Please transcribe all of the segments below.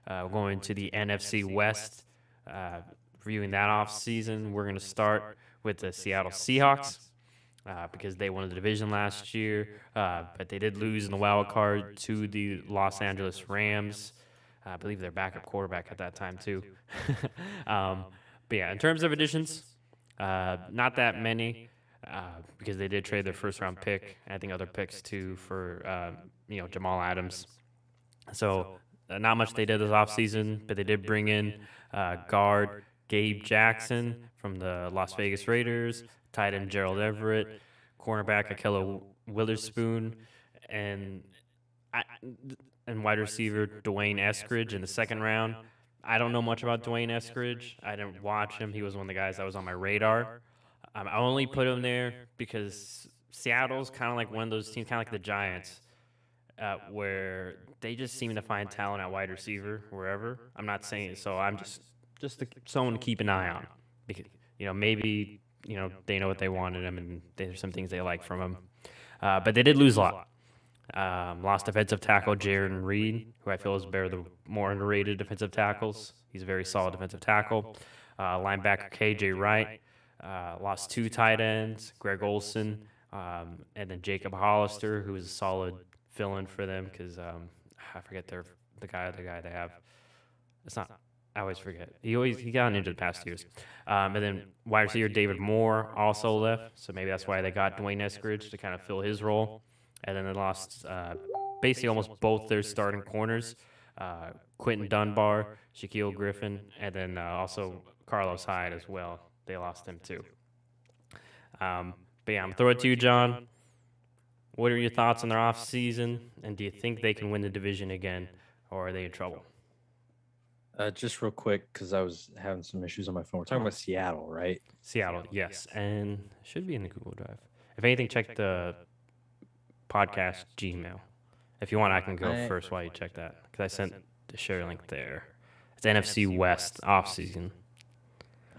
Going to the NFC West, reviewing that offseason. We're going to start with the Seattle Seahawks because they won the division last year, but they did lose in the wild card to the Los Angeles Rams. I believe their backup quarterback at that time, too. um, but yeah, in terms of additions, not that many because they did trade their first round pick. I think other picks, too, for Jamal Adams. So not much they did this offseason, but they did bring in guard Gabe Jackson from the Las Vegas Raiders, tight end Gerald Everett, cornerback Akello Witherspoon, and I, and wide receiver Dwayne Eskridge in the second round. I don't know much about Dwayne Eskridge. I didn't watch him. He was one of the guys that was on my radar. I only put him there because Seattle's kind of like one of those teams, kind of like the Giants, where they just seem to find talent at wide receiver wherever. I'm not saying so. I'm just someone to keep an eye on because maybe they know what they want in him and there's some things they like from him. But they did lose a lot. Lost defensive tackle Jaron Reed, who I feel is the more underrated defensive tackles. He's a very solid defensive tackle. Linebacker KJ Wright. Lost 2 tight ends, Greg Olson, and then Jacob Hollister, who is a solid fill-in for them because I forget the guy they have. It's not. I always forget. He got injured the past years. And then wide receiver David Moore also left, so maybe that's why they got Dwayne Eskridge to kind of fill his role. And then they lost basically almost both their starting corners, Quentin Dunbar, Shaquille Griffin, and then also Carlos Hyde as well. They lost him too. But yeah, I'm going to throw it to you, John. What are your thoughts on their offseason, and do you think they can win the division again, or are they in trouble? Just real quick, because I was having some issues on my phone. We're talking about Seattle, right? Seattle, yes. And should be in the Google Drive. If anything, check the podcast Gmail. If you want, I can go first while you check that, because I sent the share link there. It's NFC West offseason.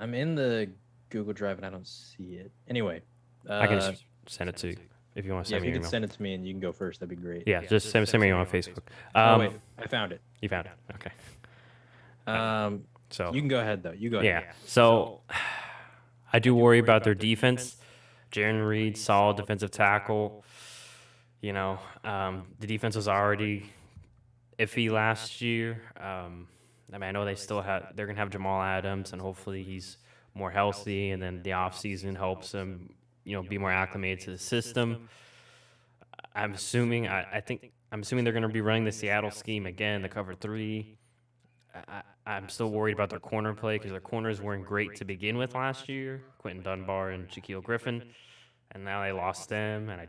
I'm in the Google Drive and I don't see it. Anyway. I can just send it to you if you want to send me an email. If you can send it to me and you can go first, that'd be great. Yeah, just send me on Facebook. Wait, I found it. You found it. Okay. So you can go ahead, though. You go ahead. Yeah. So I do worry about their defense. Jaron Reed, solid defensive tackle. The defense was already iffy last year. I know they're going to have Jamal Adams, and hopefully he's more healthy, and then the offseason helps him, be more acclimated to the system. I'm assuming they're going to be running the Seattle scheme again, the cover 3. I'm still worried about their corner play because their corners weren't great to begin with last year, Quentin Dunbar and Shaquille Griffin, and now they lost them, and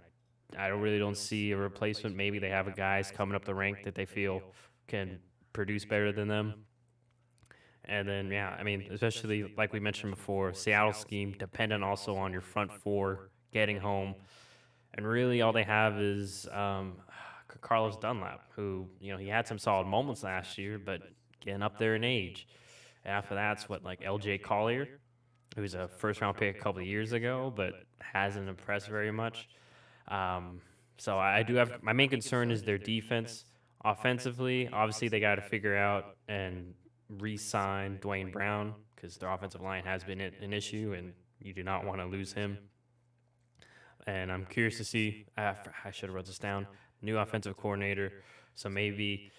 I really don't see a replacement. Maybe they have a guys coming up the rank that they feel can produce better than them. And then, especially like we mentioned before, Seattle scheme dependent also on your front 4 getting home. And really all they have is Carlos Dunlap, who, he had some solid moments last year, but getting up there in age. And after that's LJ Collier, who's a first-round pick a couple of years ago, but hasn't impressed very much. So I do have – my main concern is their defense. Offensively, obviously they got to figure out and re-sign Dwayne Brown because their offensive line has been an issue, and you do not want to lose him. And I'm curious to see I should have wrote this down, new offensive coordinator. So maybe,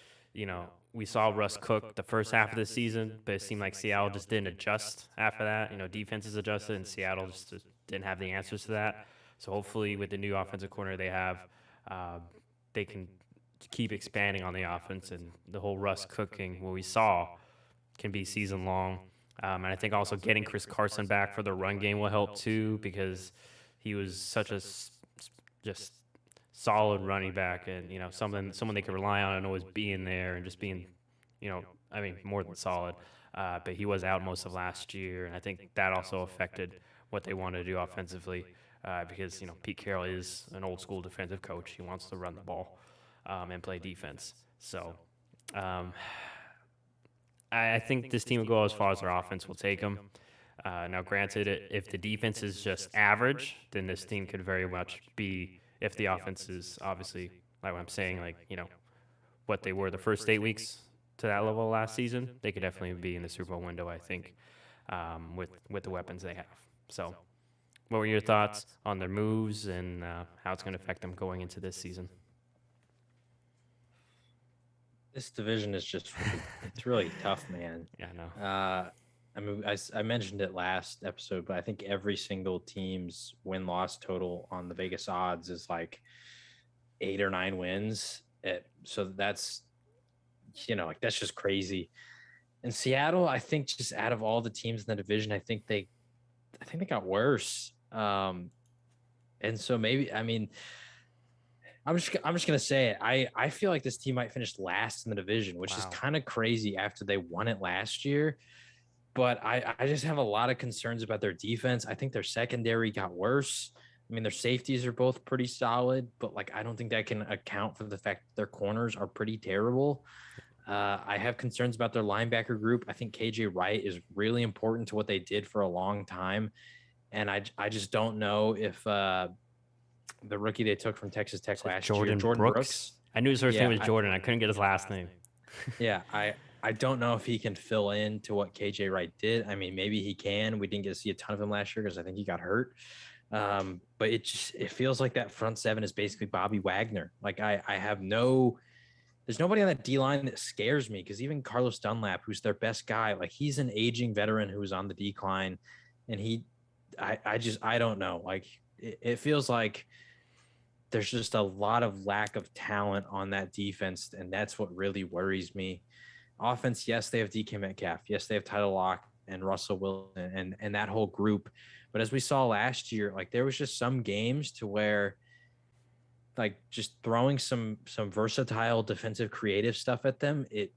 we saw Russ Cook the first half of the season, but it seemed like Seattle just didn't adjust after that. Defenses adjusted, and Seattle just didn't have the answers to that. So hopefully with the new offensive coordinator they have, they can keep expanding on the offense, and the whole Russ Cooking, what we saw, can be season long. And I think also getting Chris Carson back for the run game will help too, because he was such a just solid running back, and someone they could rely on and always being there and just being, more than solid. But he was out most of last year, and I think that also affected what they wanted to do offensively, because Pete Carroll is an old school defensive coach. He wants to run the ball and play defense. So I think this team will go as far as their offense will take them. Now, granted, if the defense is just average, then this team could very much be, if the offense is obviously, like what I'm saying, what they were the first 8 weeks to that level last season, they could definitely be in the Super Bowl window, I think, with the weapons they have. So, what were your thoughts on their moves and how it's going to affect them going into this season? This division is just it's really tough, man. Yeah, I know. I mean, I mentioned it last episode, but I think every single team's win-loss total on the Vegas odds is like 8 or 9 wins. So that's, like that's just crazy. And Seattle, I think just out of all the teams in the division, I think they got worse. And so maybe, I mean, I'm just gonna say it. I feel like this team might finish last in the division, which is Wow. kind of crazy after they won it last year. But I just have a lot of concerns about their defense. I think their secondary got worse. I mean, their safeties are both pretty solid, but like I don't think that can account for the fact that their corners are pretty terrible. I have concerns about their linebacker group. I think KJ Wright is really important to what they did for a long time, and I just don't know if the rookie they took from Texas Tech last year, Jordan Brooks. I knew his first name Yeah, was Jordan. I couldn't get his last name. yeah, I don't know if he can fill in to what KJ Wright did. I mean, maybe he can. We didn't get to see a ton of him last year because I think he got hurt. But it feels like that front seven is basically Bobby Wagner. Like I have there's nobody on that D line that scares me because even Carlos Dunlap, who's their best guy, like he's an aging veteran who's on the decline, and I don't know. Like it feels like there's just a lot of lack of talent on that defense, and that's what really worries me. Offense, yes, they have DK Metcalf. Yes, they have Tyler Lock and Russell Wilson and that whole group. But as we saw last year, like there was just some games to where like just throwing some versatile defensive creative stuff at them, it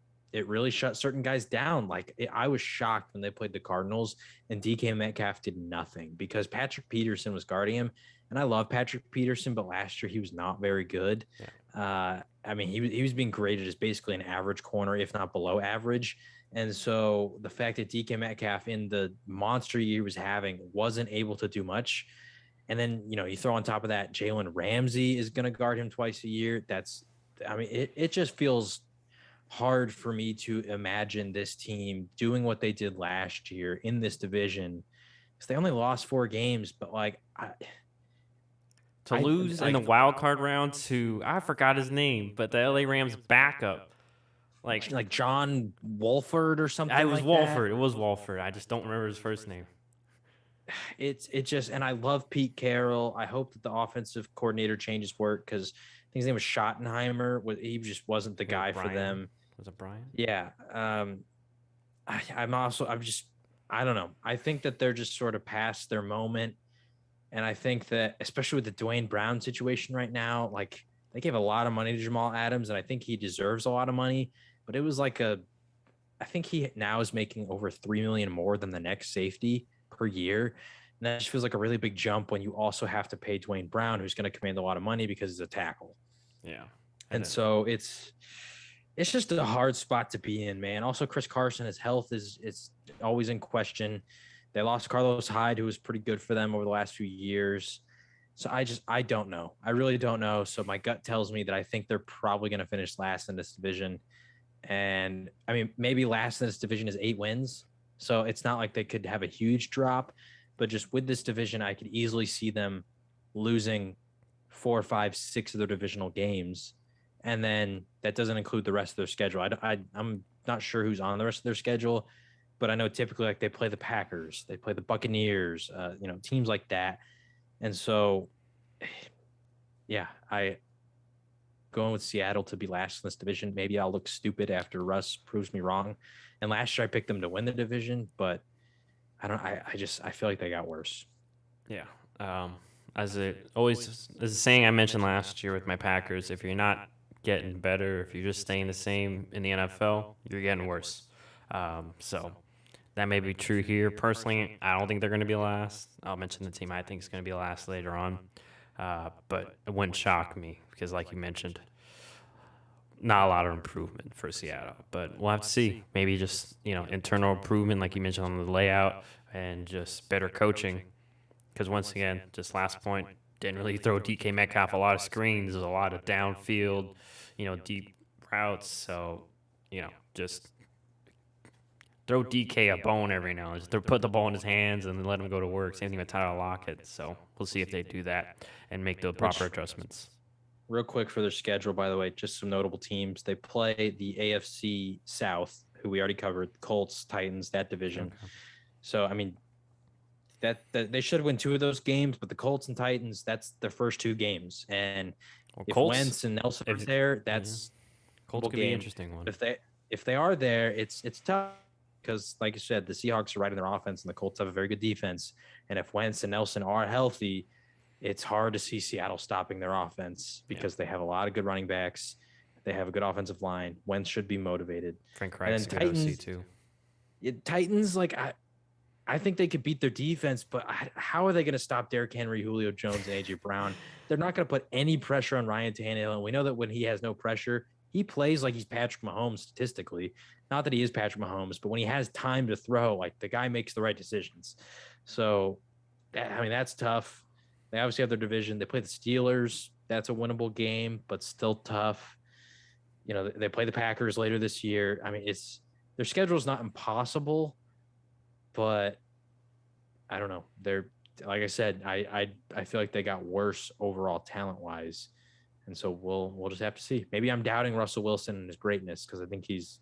really shut certain guys down. I was shocked when they played the Cardinals and DK Metcalf did nothing because Patrick Peterson was guarding him. And I love Patrick Peterson, but last year he was not very good. Yeah. I mean, he was being graded as basically an average corner, if not below average. And so the fact that DK Metcalf in the monster year he was having wasn't able to do much. And then, you throw on top of that, Jalen Ramsey is going to guard him twice a year. It just feels hard for me to imagine this team doing what they did last year in this division because they only lost 4 games. But To lose in the wild card round to, I forgot his name, but the LA Rams backup. Like John Wolford or something. It was like Wolford. that. It was Wolford. I just don't remember his first name. And I love Pete Carroll. I hope that the offensive coordinator changes work because I think his name was Schottenheimer. He just wasn't the guy for them. Was it Brian? Yeah. I don't know. I think that they're just sort of past their moment. And I think that, especially with the Dwayne Brown situation right now, like they gave a lot of money to Jamal Adams, and I think he deserves a lot of money. But it was I think he now is making over $3 million more than the next safety per year. And that just feels like a really big jump when you also have to pay Dwayne Brown, who's going to command a lot of money because he's a tackle. Yeah. And so it's just a hard spot to be in, man. Also, Chris Carson, his health it's always in question. They lost Carlos Hyde, who was pretty good for them over the last few years. So I don't know. I really don't know. So my gut tells me that I think they're probably going to finish last in this division. And I mean, maybe last in this division is 8 wins. So it's not like they could have a huge drop, but just with this division, I could easily see them losing 4, 5, 6 of their divisional games. And then that doesn't include the rest of their schedule. I'm not sure who's on the rest of their schedule, but I know typically like they play the Packers, they play the Buccaneers, teams like that. And so, yeah, going with Seattle to be last in this division. Maybe I'll look stupid after Russ proves me wrong. And last year I picked them to win the division, but I feel like they got worse. Yeah. As a saying I mentioned last year with my Packers, if you're not getting better, if you're just staying the same in the NFL, you're getting worse. So that may be true here. Personally, I don't think they're going to be last. I'll mention the team I think is going to be last later on. But it wouldn't shock me because, like you mentioned, not a lot of improvement for Seattle. But we'll have to see. Maybe just, internal improvement, like you mentioned on the layout, and just better coaching. Because once again, just last point, didn't really throw DK Metcalf a lot of screens. There's a lot of downfield, deep routes. So, just throw DK a bone every now and then. Just put the ball in his hands and then let him go to work. Same thing with Tyler Lockett. So we'll see if they do that and make the proper adjustments. Real quick for their schedule, by the way, just some notable teams. They play the AFC South, who we already covered, Colts, Titans, that division. Okay. So, I mean, that they should win 2 of those games, but the Colts and Titans, that's their first 2 games. And if Colts, Wentz and Nelson are there, that's Colts could be an interesting one. If they are there, it's tough because, like you said, the Seahawks are right in their offense, and the Colts have a very good defense. And if Wentz and Nelson are healthy, it's hard to see Seattle stopping their offense because they have a lot of good running backs. They have a good offensive line. Wentz should be motivated. Frank Reich's good OC too. Titans, like I think they could beat their defense, but how are they going to stop Derrick Henry, Julio Jones, and AJ Brown? They're not going to put any pressure on Ryan Tannehill. And we know that when he has no pressure, he plays like he's Patrick Mahomes statistically. Not that he is Patrick Mahomes, but when he has time to throw, like the guy makes the right decisions. So, I mean, that's tough. They obviously have their division. They play the Steelers. That's a winnable game, but still tough. You know, they play the Packers later this year. I mean, their schedule is not impossible, but I don't know. They're, like I said, I feel like they got worse overall talent-wise. And so we'll just have to see. Maybe I'm doubting Russell Wilson and his greatness because I think he's